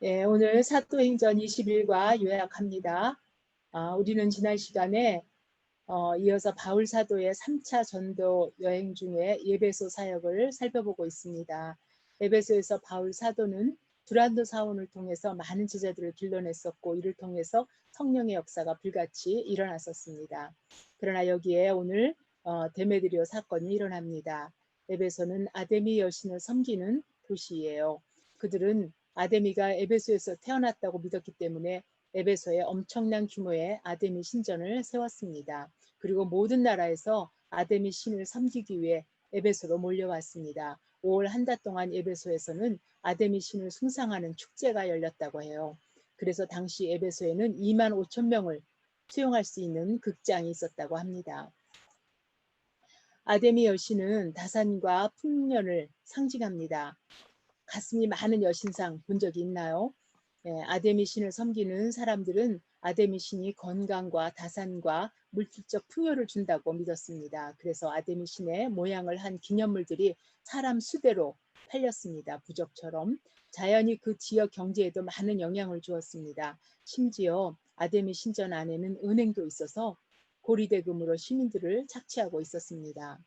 예, 오늘 사도행전 20일과 요약합니다. 우리는 지난 시간에 이어서 바울 사도의 3차 전도 여행 중에 에베소 사역을 살펴보고 있습니다. 에베소에서 바울 사도는 두란노 사원을 통해서 많은 제자들을 길러냈었고 이를 통해서 성령의 역사가 불같이 일어났었습니다. 그러나 여기에 오늘 데메드리오 사건이 일어납니다. 에베소는 아데미 여신을 섬기는 도시예요. 그들은 아데미가 에베소에서 태어났다고 믿었기 때문에 에베소에 엄청난 규모의 아데미 신전을 세웠습니다. 그리고 모든 나라에서 아데미 신을 섬기기 위해 에베소로 몰려왔습니다. 5월 한 달 동안 에베소에서는 아데미 신을 숭상하는 축제가 열렸다고 해요. 그래서 당시 에베소에는 2만 5천 명을 수용할 수 있는 극장이 있었다고 합니다. 아데미 여신은 다산과 풍년을 상징합니다. 가슴이 많은 여신상 본 적이 있나요? 아데미 신을 섬기는 사람들은 아데미 신이 건강과 다산과 물질적 풍요를 준다고 믿었습니다. 그래서 아데미 신의 모양을 한 기념물들이 사람 수대로 팔렸습니다. 부적처럼. 자연이 그 지역 경제에도 많은 영향을 주었습니다. 심지어 아데미 신전 안에는 은행도 있어서 고리대금으로 시민들을 착취하고 있었습니다.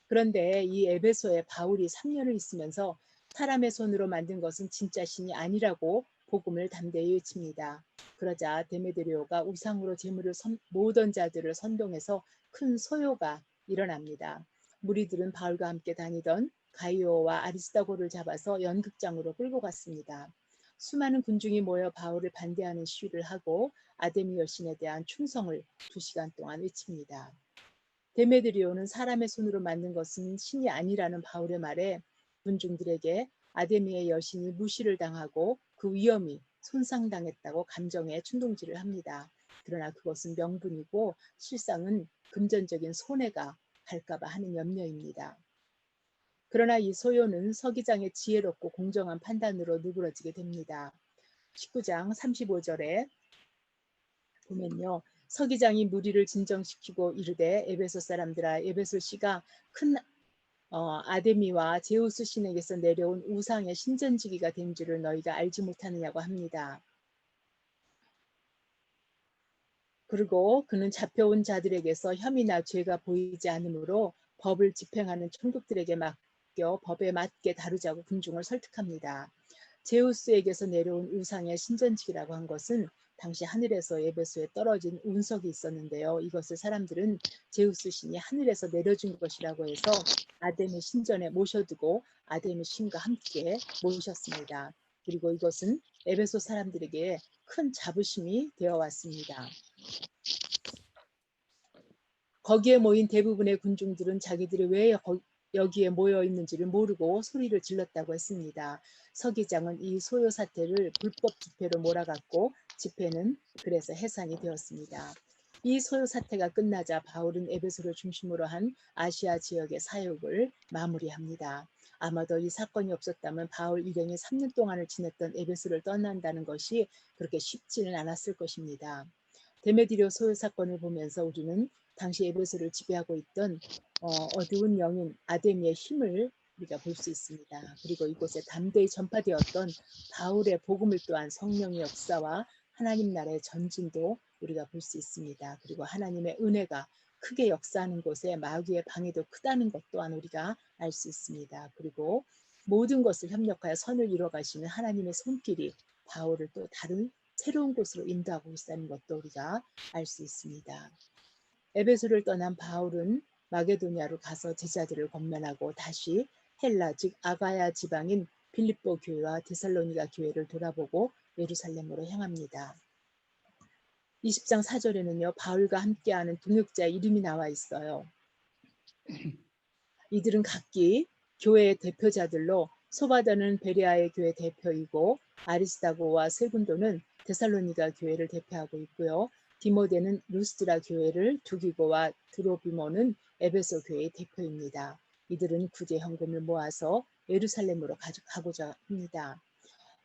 그런데 이 에베소에 바울이 3년을 있으면서 사람의 손으로 만든 것은 진짜 신이 아니라고 복음을 담대히 외칩니다. 그러자 데메드리오가 우상으로 재물을 모던 자들을 선동해서 큰 소요가 일어납니다. 무리들은 바울과 함께 다니던 가이오와 아리스다고를 잡아서 연극장으로 끌고 갔습니다. 수많은 군중이 모여 바울을 반대하는 시위를 하고 아데미 여신에 대한 충성을 2시간 동안 외칩니다. 데메드리오는 사람의 손으로 만든 것은 신이 아니라는 바울의 말에 군중들에게 아데미의 여신이 무시를 당하고 그 위엄이 손상당했다고 감정에 충동질을 합니다. 그러나 그것은 명분이고 실상은 금전적인 손해가 갈까봐 하는 염려입니다. 그러나 이 소요는 서기장의 지혜롭고 공정한 판단으로 누그러지게 됩니다. 19장 35절에 보면요. 서기장이 무리를 진정시키고 이르되 에베소 사람들아 에베소 씨가 큰 아데미와 제우스 신에게서 내려온 우상의 신전지기가 된 줄을 너희가 알지 못하느냐고 합니다. 그리고 그는 잡혀온 자들에게서 혐의나 죄가 보이지 않으므로 법을 집행하는 총독들에게 맡겨 법에 맞게 다루자고 군중을 설득합니다. 제우스에게서 내려온 우상의 신전지기라고 한 것은 당시 하늘에서 에베소에 떨어진 운석이 있었는데요. 이것을 사람들은 제우스 신이 하늘에서 내려준 것이라고 해서 아데미 신전에 모셔두고 아데미 신과 함께 모셨습니다. 그리고 이것은 에베소 사람들에게 큰 자부심이 되어 왔습니다. 거기에 모인 대부분의 군중들은 자기들이 왜 여기에 모여 있는지를 모르고 소리를 질렀다고 했습니다. 서기장은 이 소요 사태를 불법 집회로 몰아갔고 집회는 그래서 해산이 되었습니다. 이 소요 사태가 끝나자 바울은 에베소를 중심으로 한 아시아 지역의 사역을 마무리합니다. 아마도 이 사건이 없었다면 바울 일행이 3년 동안을 지냈던 에베소를 떠난다는 것이 그렇게 쉽지는 않았을 것입니다. 데메드리오 소요 사건을 보면서 우리는 당시 에베소를 지배하고 있던 어두운 영인 아데미의 힘을 우리가 볼 수 있습니다. 그리고 이곳에 담대히 전파되었던 바울의 복음을 또한 성령의 역사와 하나님 나라의 전진도 우리가 볼 수 있습니다. 그리고 하나님의 은혜가 크게 역사하는 곳에 마귀의 방해도 크다는 것 또한 우리가 알 수 있습니다. 그리고 모든 것을 협력하여 선을 이뤄가시는 하나님의 손길이 바울을 또 다른 새로운 곳으로 인도하고 있다는 것도 우리가 알 수 있습니다. 에베소를 떠난 바울은 마게도니아로 가서 제자들을 권면하고 다시 헬라 즉 아가야 지방인 빌립보 교회와 데살로니가 교회를 돌아보고 예루살렘으로 향합니다. 20장 4절에는요. 바울과 함께하는 동역자의 이름이 나와 있어요. 이들은 각기 교회의 대표자들로 소바다는 베레아의 교회 대표이고 아리스다고와 세군도는 데살로니가 교회를 대표하고 있고요. 디모데는 루스드라 교회를 두기고와 드로비모는 에베소 교회의 대표입니다. 이들은 구제 현금을 모아서 예루살렘으로 가고자 합니다.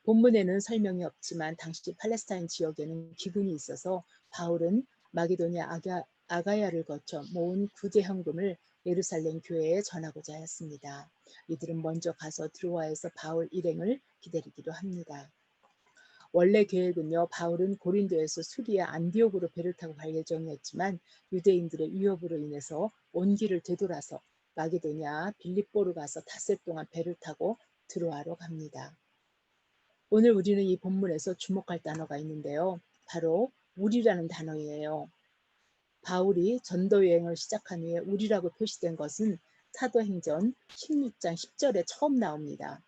본문에는 설명이 없지만 당시 팔레스타인 지역에는 기근이 있어서 바울은 마게도냐 아가야를 거쳐 모은 구제 현금을 예루살렘 교회에 전하고자 했습니다. 이들은 먼저 가서 드로아에서 바울 일행을 기다리기도 합니다. 원래 계획은요, 바울은 고린도에서 수리아 안디옥으로 배를 타고 갈 예정이었지만 유대인들의 위협으로 인해서 온 길을 되돌아서 마게도냐 빌립보로 가서 닷새 동안 배를 타고 드로아로 갑니다. 오늘 우리는 이 본문에서 주목할 단어가 있는데요. 바로 우리라는 단어예요. 바울이 전도 여행을 시작한 후에 우리라고 표시된 것은 사도행전 16장 10절에 처음 나옵니다.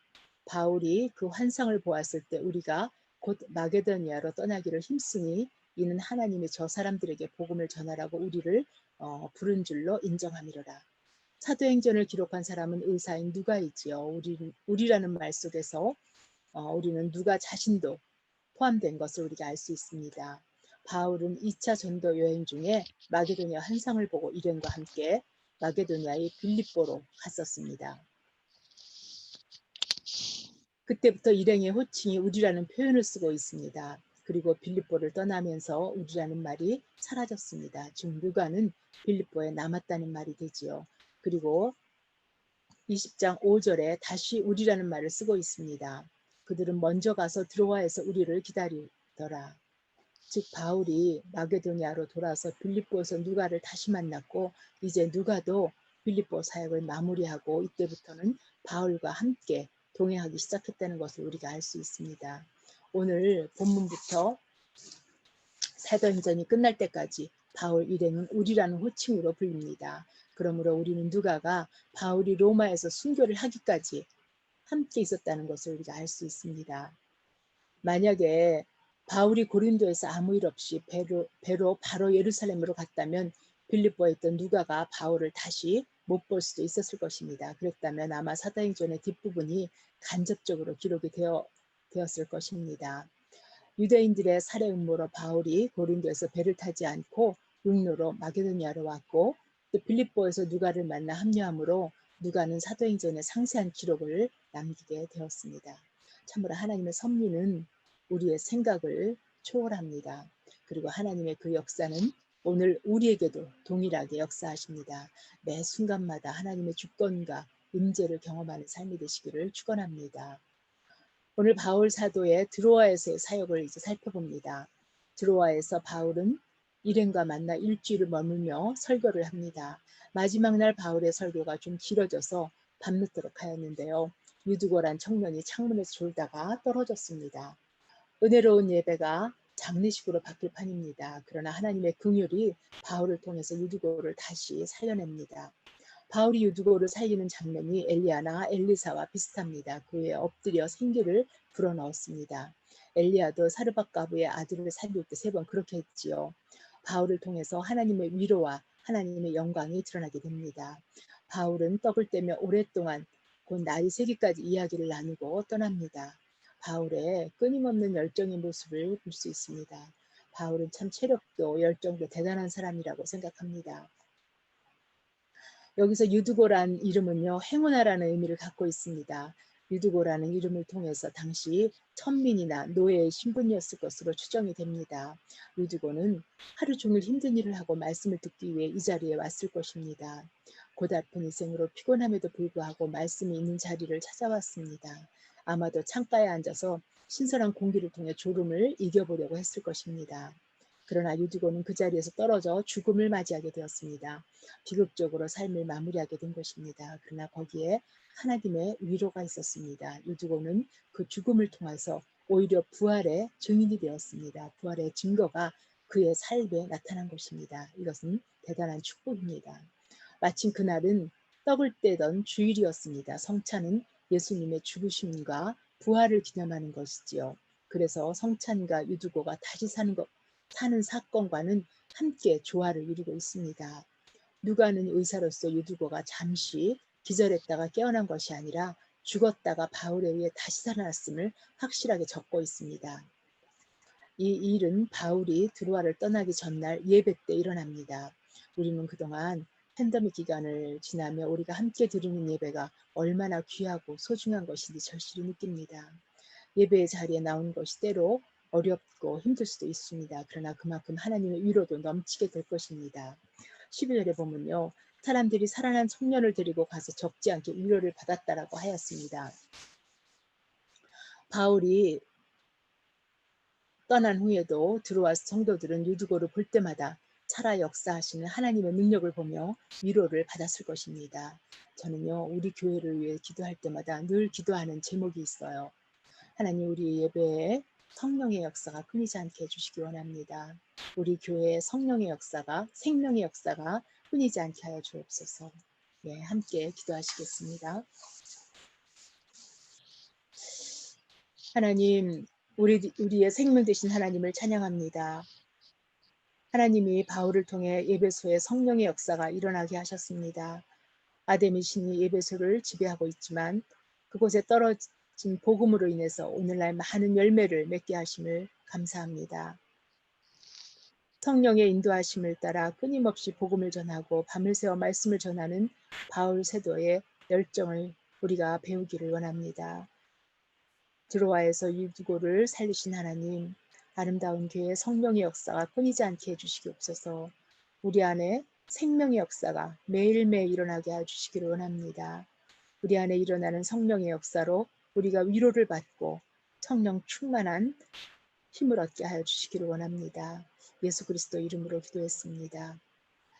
바울이 그 환상을 보았을 때 우리가 곧 마게도니아로 떠나기를 힘쓰니 이는 하나님이 저 사람들에게 복음을 전하라고 우리를 부른 줄로 인정함이로라. 사도행전을 기록한 사람은 의사인 누가이지요. 우리라는 말 속에서 우리는 누가 자신도 포함된 것을 우리가 알 수 있습니다. 바울은 2차 전도 여행 중에 마게도니아 환상을 보고 일행과 함께 마게도니아의 빌립보로 갔었습니다. 그때부터 일행의 호칭이 우리라는 표현을 쓰고 있습니다. 그리고 빌립보를 떠나면서 우리라는 말이 사라졌습니다. 즉 누가는 빌립보에 남았다는 말이 되지요. 그리고 20장 5절에 다시 우리라는 말을 쓰고 있습니다. 그들은 먼저 가서 드로아에서 우리를 기다리더라. 즉 바울이 마게도니아로 돌아서 빌립보에서 누가를 다시 만났고 이제 누가도 빌립보 사역을 마무리하고 이때부터는 바울과 함께 동행하기 시작했다는 것을 우리가 알 수 있습니다. 오늘 본문부터 사도행전이 끝날 때까지 바울 일행은 우리라는 호칭으로 불립니다. 그러므로 우리는 누가가 바울이 로마에서 순교를 하기까지 함께 있었다는 것을 우리가 알 수 있습니다. 만약에 바울이 고린도에서 아무 일 없이 배로 바로 예루살렘으로 갔다면 빌립보에 있던 누가가 바울을 다시 못 볼 수도 있었을 것입니다. 그랬다면 아마 사도행전의 뒷부분이 간접적으로 기록이 되었을 것입니다. 유대인들의 살해 음모로 바울이 고린도에서 배를 타지 않고 육로로 마게도니아로 왔고 또 빌립보에서 누가를 만나 합류함으로 누가는 사도행전의 상세한 기록을 남기게 되었습니다. 참으로 하나님의 섭리는 우리의 생각을 초월합니다. 그리고 하나님의 그 역사는 오늘 우리에게도 동일하게 역사하십니다. 매 순간마다 하나님의 주권과 임재를 경험하는 삶이 되시기를 축원합니다. 오늘 바울 사도의 드로아에서의 사역을 이제 살펴봅니다. 드로아에서 바울은 일행과 만나 일주일을 머물며 설교를 합니다. 마지막 날 바울의 설교가 좀 길어져서 밤늦도록 하였는데요. 유두고란 청년이 창문에서 졸다가 떨어졌습니다. 은혜로운 예배가 장례식으로 바뀔 판입니다. 그러나 하나님의 긍휼이 바울을 통해서 유두고를 다시 살려냅니다. 바울이 유두고를 살리는 장면이 엘리야나 엘리사와 비슷합니다. 그에 엎드려 생기를 불어넣었습니다. 엘리야도 사르밧 과부의 아들을 살릴 때 3번 그렇게 했지요. 바울을 통해서 하나님의 위로와 하나님의 영광이 드러나게 됩니다. 바울은 떡을 떼며 오랫동안 곧 나이 세기까지 이야기를 나누고 떠납니다. 바울의 끊임없는 열정의 모습을 볼 수 있습니다. 바울은 참 체력도 열정도 대단한 사람이라고 생각합니다. 여기서 유두고란 이름은요, 행운아라는 의미를 갖고 있습니다. 유두고라는 이름을 통해서 당시 천민이나 노예의 신분이었을 것으로 추정이 됩니다. 유두고는 하루 종일 힘든 일을 하고 말씀을 듣기 위해 이 자리에 왔을 것입니다. 고달픈 인생으로 피곤함에도 불구하고 말씀이 있는 자리를 찾아왔습니다. 아마도 창가에 앉아서 신선한 공기를 통해 졸음을 이겨보려고 했을 것입니다. 그러나 유두고는 그 자리에서 떨어져 죽음을 맞이하게 되었습니다. 비극적으로 삶을 마무리하게 된 것입니다. 그러나 거기에 하나님의 위로가 있었습니다. 유두고는 그 죽음을 통해서 오히려 부활의 증인이 되었습니다. 부활의 증거가 그의 삶에 나타난 것입니다. 이것은 대단한 축복입니다. 마침 그날은 떡을 떼던 주일이었습니다. 성찬은 예수님의 죽으심과 부활을 기념하는 것이지요. 그래서 성찬과 유두고가 다시 사는 사건과는 함께 조화를 이루고 있습니다. 누가는 의사로서 유두고가 잠시 기절했다가 깨어난 것이 아니라 죽었다가 바울에 의해 다시 살아났음을 확실하게 적고 있습니다. 이 일은 바울이 드로아를 떠나기 전날 예배 때 일어납니다. 우리는 그동안 팬데믹 기간을 지나며 우리가 함께 드리는 예배가 얼마나 귀하고 소중한 것인지 절실히 느낍니다. 예배의 자리에 나온 것이 때로 어렵고 힘들 수도 있습니다. 그러나 그만큼 하나님의 위로도 넘치게 될 것입니다. 11절에 보면요. 사람들이 살아난 청년을 데리고 가서 적지 않게 위로를 받았다라고 하였습니다. 바울이 떠난 후에도 들어와서 성도들은 유두고를 볼 때마다 살아 역사하시는 하나님의 능력을 보며 위로를 받았을 것입니다. 저는요, 우리 교회를 위해 기도할 때마다 늘 기도하는 제목이 있어요. 하나님, 우리 예배에 성령의 역사가 끊이지 않게 해주시기 원합니다. 우리 교회의 성령의 역사가, 생명의 역사가 끊이지 않게 하여 주옵소서. 예, 함께 기도하시겠습니다. 하나님, 우리의 생명 되신 하나님을 찬양합니다. 하나님이 바울을 통해 예배소에 성령의 역사가 일어나게 하셨습니다. 아데미 신이 예배소를 지배하고 있지만 그곳에 떨어진 복음으로 인해서 오늘날 많은 열매를 맺게 하심을 감사합니다. 성령의 인도하심을 따라 끊임없이 복음을 전하고 밤을 새워 말씀을 전하는 바울 세도의 열정을 우리가 배우기를 원합니다. 드로아에서 유두고를 살리신 하나님, 아름다운 교회의 성령의 역사가 끊이지 않게 해주시기옵소서. 우리 안에 생명의 역사가 매일매일 일어나게 해주시기를 원합니다. 우리 안에 일어나는 성령의 역사로 우리가 위로를 받고 성령 충만한 힘을 얻게 하여 주시기를 원합니다. 예수 그리스도 이름으로 기도했습니다.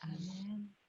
아멘.